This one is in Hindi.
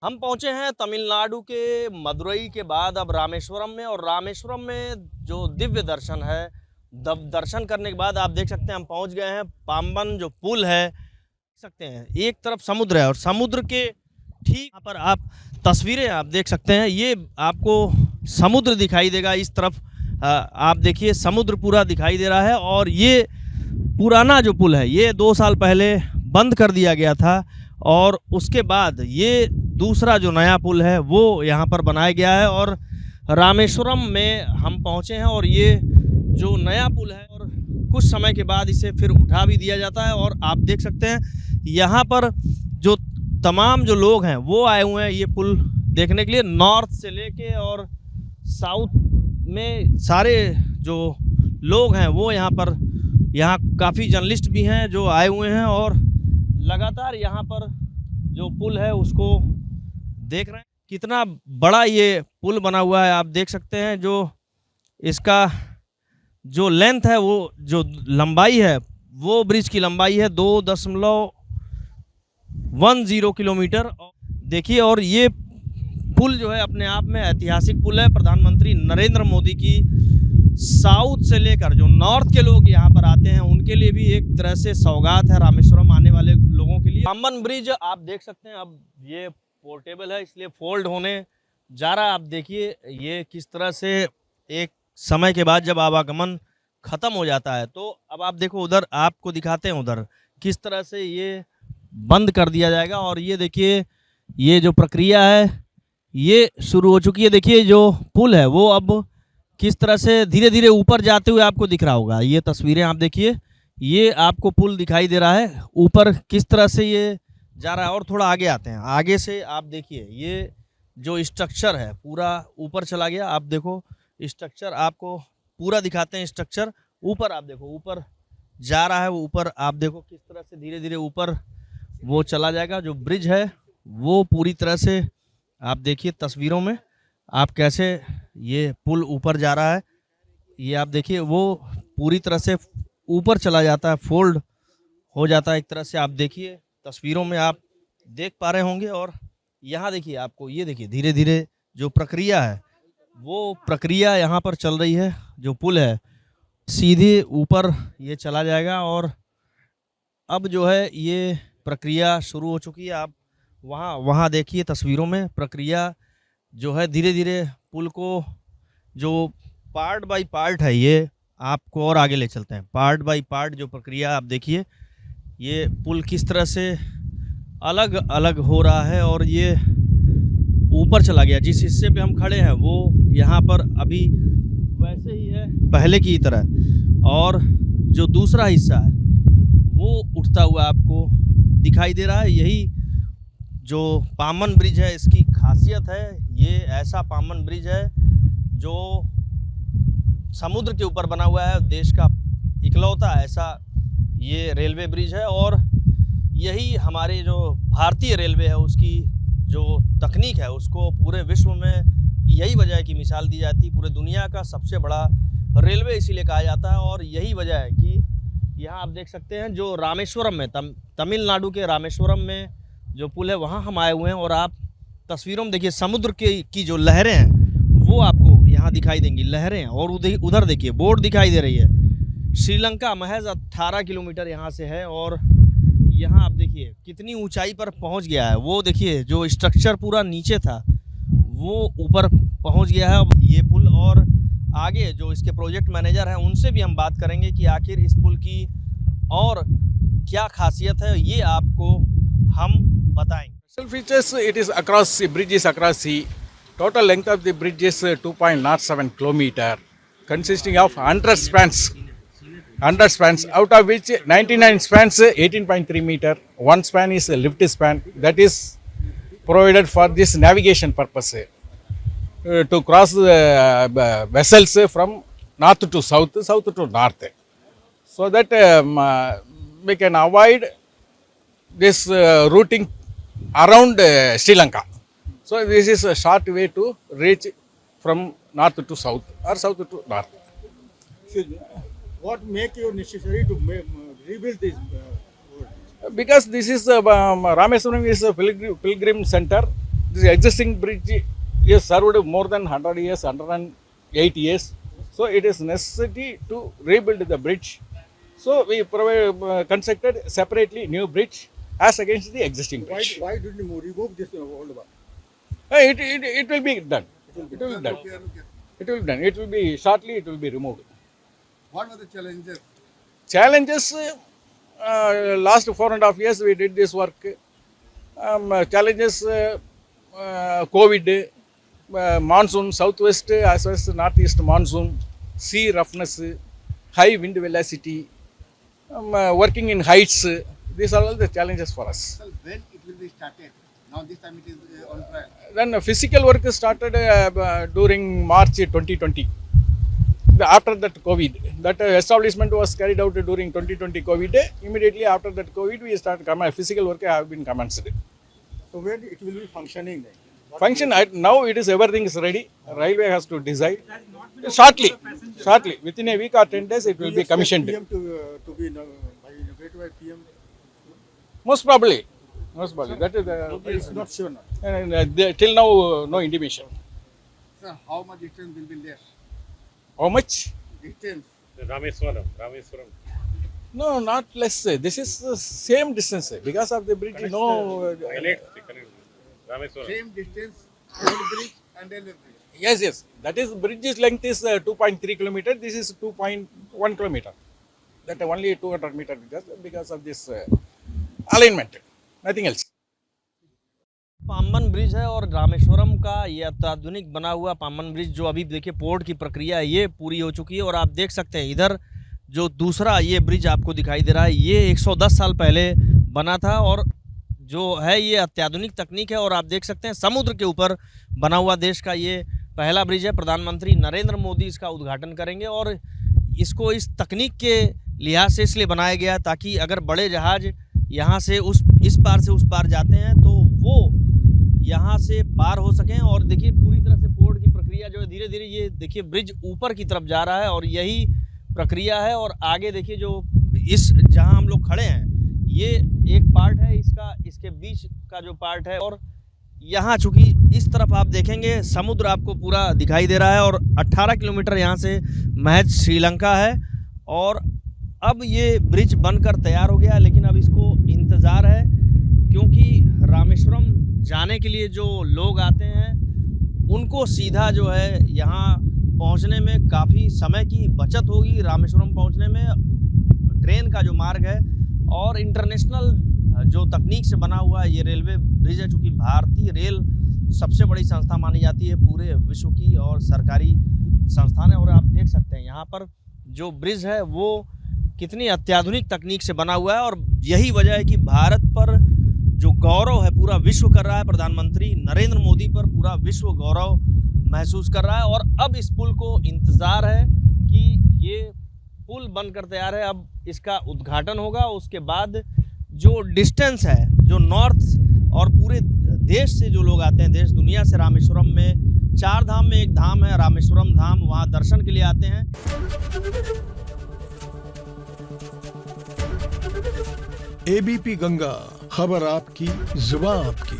हम पहुंचे हैं तमिलनाडु के मदुरई के बाद अब रामेश्वरम में। और रामेश्वरम में जो दिव्य दर्शन है, दर्शन करने के बाद आप देख सकते हैं हम पहुंच गए हैं। पाम्बन जो पुल है, देख सकते हैं एक तरफ समुद्र है और समुद्र के ठीक यहाँ पर आप तस्वीरें आप देख सकते हैं। ये आपको समुद्र दिखाई देगा इस तरफ। आप देखिए समुद्र पूरा दिखाई दे रहा है। और ये पुराना जो पुल है ये 2 साल पहले बंद कर दिया गया था और उसके बाद ये दूसरा जो नया पुल है वो यहाँ पर बनाया गया है। और रामेश्वरम में हम पहुँचे हैं और ये जो नया पुल है और कुछ समय के बाद इसे फिर उठा भी दिया जाता है। और आप देख सकते हैं यहाँ पर जो तमाम जो लोग हैं वो आए हुए हैं ये पुल देखने के लिए। नॉर्थ से लेके और साउथ में सारे जो लोग हैं वो यहाँ काफ़ी जर्नलिस्ट भी हैं जो आए हुए हैं और लगातार यहाँ पर जो पुल है उसको देख रहे हैं। कितना बड़ा ये पुल बना हुआ है आप देख सकते हैं। जो इसका जो लेंथ है, वो जो लंबाई है, वो ब्रिज की लंबाई है 2.10 किलोमीटर। देखिए, और ये पुल जो है अपने आप में ऐतिहासिक पुल है। प्रधानमंत्री नरेंद्र मोदी की साउथ से लेकर जो नॉर्थ के लोग यहाँ पर आते हैं उनके लिए भी एक तरह से सौगात है रामेश्वरम आने वाले लोगों के लिए। पाम्बन ब्रिज आप देख सकते हैं, अब ये पोर्टेबल है इसलिए फोल्ड होने जा रहा है। आप देखिए ये किस तरह से एक समय के बाद जब आवागमन ख़त्म हो जाता है तो अब आप देखो उधर आपको दिखाते हैं उधर किस तरह से ये बंद कर दिया जाएगा। और ये देखिए ये जो प्रक्रिया है ये शुरू हो चुकी है। देखिए जो पुल है वो अब किस तरह से धीरे धीरे ऊपर जाते हुए आपको दिख रहा होगा। ये तस्वीरें आप देखिए, ये आपको पुल दिखाई दे रहा है ऊपर किस तरह से ये जा रहा है। और थोड़ा आगे आते हैं, आगे से आप देखिए ये जो स्ट्रक्चर है पूरा ऊपर चला गया। आप देखो स्ट्रक्चर आपको पूरा दिखाते हैं। स्ट्रक्चर ऊपर आप देखो, ऊपर जा रहा है वो। ऊपर आप देखो किस तरह से धीरे धीरे ऊपर वो चला जाएगा। जो ब्रिज है वो पूरी तरह से आप देखिए तस्वीरों में आप कैसे ये पुल ऊपर जा रहा है। ये आप देखिए वो पूरी तरह से ऊपर चला जाता है, फोल्ड हो जाता है एक तरह से। आप देखिए तस्वीरों में आप देख पा रहे होंगे। और यहाँ देखिए आपको ये देखिए धीरे धीरे जो प्रक्रिया है वो प्रक्रिया यहाँ पर चल रही है। जो पुल है सीधे ऊपर ये चला जाएगा और अब जो है ये प्रक्रिया शुरू हो चुकी है। आप वहाँ देखिए तस्वीरों में प्रक्रिया जो है धीरे धीरे पुल को जो पार्ट बाय पार्ट है ये आपको और आगे ले चलते हैं। पार्ट बाय पार्ट जो प्रक्रिया आप देखिए ये पुल किस तरह से अलग अलग हो रहा है और ये ऊपर चला गया। जिस हिस्से पे हम खड़े हैं वो यहाँ पर अभी वैसे ही है पहले की तरह, और जो दूसरा हिस्सा है वो उठता हुआ आपको दिखाई दे रहा है। यही जो पाम्बन ब्रिज है इसकी खासियत है। ये ऐसा पाम्बन ब्रिज है जो समुद्र के ऊपर बना हुआ है। देश का इकलौता ऐसा ये रेलवे ब्रिज है। और यही हमारे जो भारतीय रेलवे है उसकी जो तकनीक है उसको पूरे विश्व में यही वजह है कि मिसाल दी जाती है। पूरे दुनिया का सबसे बड़ा रेलवे इसीलिए कहा जाता है। और यही वजह है कि यहाँ आप देख सकते हैं जो रामेश्वरम में तमिलनाडु के रामेश्वरम में जो पुल है वहाँ हम आए हुए हैं। और आप तस्वीरों में देखिए समुद्र की जो लहरें हैं वो आपको यहाँ दिखाई देंगी, लहरें। और उधर देखिए बोर्ड दिखाई दे रही है। श्रीलंका महज 18 किलोमीटर यहाँ से है। और यहाँ आप देखिए कितनी ऊंचाई पर पहुँच गया है। वो देखिए जो स्ट्रक्चर पूरा नीचे था वो ऊपर पहुँच गया है ये पुल। और आगे जो इसके प्रोजेक्ट मैनेजर हैं उनसे भी हम बात करेंगे कि आखिर इस पुल की और क्या खासियत है ये आपको हम बताएंगे। Special features, it is across the bridge is across sea. Total length of the bridge is 2.07 kilometer, consisting of 100 spans. 100 spans, out of which 99 spans 18.3 meter. One span is a lift span that is provided for this navigation purpose to cross vessels from north to south, south to north, so that we can avoid this routing around Sri Lanka. So this is a short way to reach from north to south or south to north. Excuse me. What make you necessary to rebuild this road? Because this is Rameswaram is a pilgrim center This existing bridge is served more than 100 years, 108 years. So it is necessity to rebuild the bridge. So we constructed separately new bridge as against the existing Why, bridge. why didn't you remove this old one? It will be done. It will be done. It will be done. It will be shortly. It will be removed. What were the challenges? Challenges. Last 4.5 years we did this work. Challenges. COVID, monsoon, southwest as well as northeast monsoon, sea roughness, high wind velocity, working in heights. These are all the challenges for us. Sir, when it will be started? Now this time it is on trial. Then physical work started during March 2020. After that COVID, that establishment was carried out during 2020 COVID. Immediately after that COVID, we started physical work have been commenced. So when it will be functioning then? Function now it is everything is ready. Railway has to decide shortly within a week or 10 days it will be commissioned. PM to be by inaugurated by PM. Most probably that is But it's not sure now. till now no intimation. Sir, how much distance will be less? How much? Distance. Rameswaram. No, not less. This is the same distance because of the bridge. No, Connect. Rameswaram. Same distance, old bridge and railway bridge. yes. That is bridge's length is 2.3 kilometer. This is 2.1 kilometer. That only 200 meter because of this alignment. Nothing else. Pamban bridge है और रामेश्वरम का ये अत्याधुनिक बना हुआ पाम्बन ब्रिज जो अभी देखिए पोर्ट की प्रक्रिया है ये पूरी हो चुकी है। और आप देख सकते हैं इधर जो दूसरा ये ब्रिज आपको दिखाई दे रहा है ये 110 साल पहले बना था और जो है ये अत्याधुनिक तकनीक है। और आप देख सकते हैं समुद्र के ऊपर बना हुआ देश का ये पहला ब्रिज है। प्रधानमंत्री नरेंद्र मोदी इसका उद्घाटन करेंगे और इसको इस तकनीक के लिहाज से इसलिए बनाया गया ताकि अगर बड़े जहाज़ यहाँ से इस पार से उस पार जाते हैं तो वो यहाँ से पार हो सकें। और देखिए पूरी तरह से पोर्ट की प्रक्रिया जो है धीरे धीरे ये देखिए ब्रिज ऊपर की तरफ जा रहा है और यही प्रक्रिया है। और आगे देखिए जो इस जहाँ हम लोग खड़े हैं ये एक पार्ट है इसका, इसके बीच का जो पार्ट है। और यहाँ चूँकि इस तरफ आप देखेंगे समुद्र आपको पूरा दिखाई दे रहा है और 18 किलोमीटर यहाँ से महज श्रीलंका है। और अब ये ब्रिज बनकर तैयार हो गया लेकिन अब इसको इंतज़ार है क्योंकि रामेश्वरम जाने के लिए जो लोग आते हैं उनको सीधा जो है यहाँ पहुँचने में काफ़ी समय की बचत होगी। रामेश्वरम पहुँचने में ट्रेन का जो मार्ग है और इंटरनेशनल जो तकनीक से बना हुआ ये रेलवे ब्रिज है। चूँकि भारतीय रेल सबसे बड़ी संस्था मानी जाती है पूरे विश्व की और सरकारी संस्थान है। और आप देख सकते हैं यहाँ पर जो ब्रिज है वो कितनी अत्याधुनिक तकनीक से बना हुआ है। और यही वजह है कि भारत पर जो गौरव है पूरा विश्व कर रहा है। प्रधानमंत्री नरेंद्र मोदी पर पूरा विश्व गौरव महसूस कर रहा है। और अब इस पुल को इंतज़ार है कि ये पुल बनकर तैयार है, अब इसका उद्घाटन होगा। उसके बाद जो डिस्टेंस है जो नॉर्थ और पूरे देश से जो लोग आते हैं देश दुनिया से रामेश्वरम में 4 धाम में एक धाम है रामेश्वरम धाम, वहाँ दर्शन के लिए आते हैं। एबीपी गंगा, खबर आपकी, जुबान आपकी।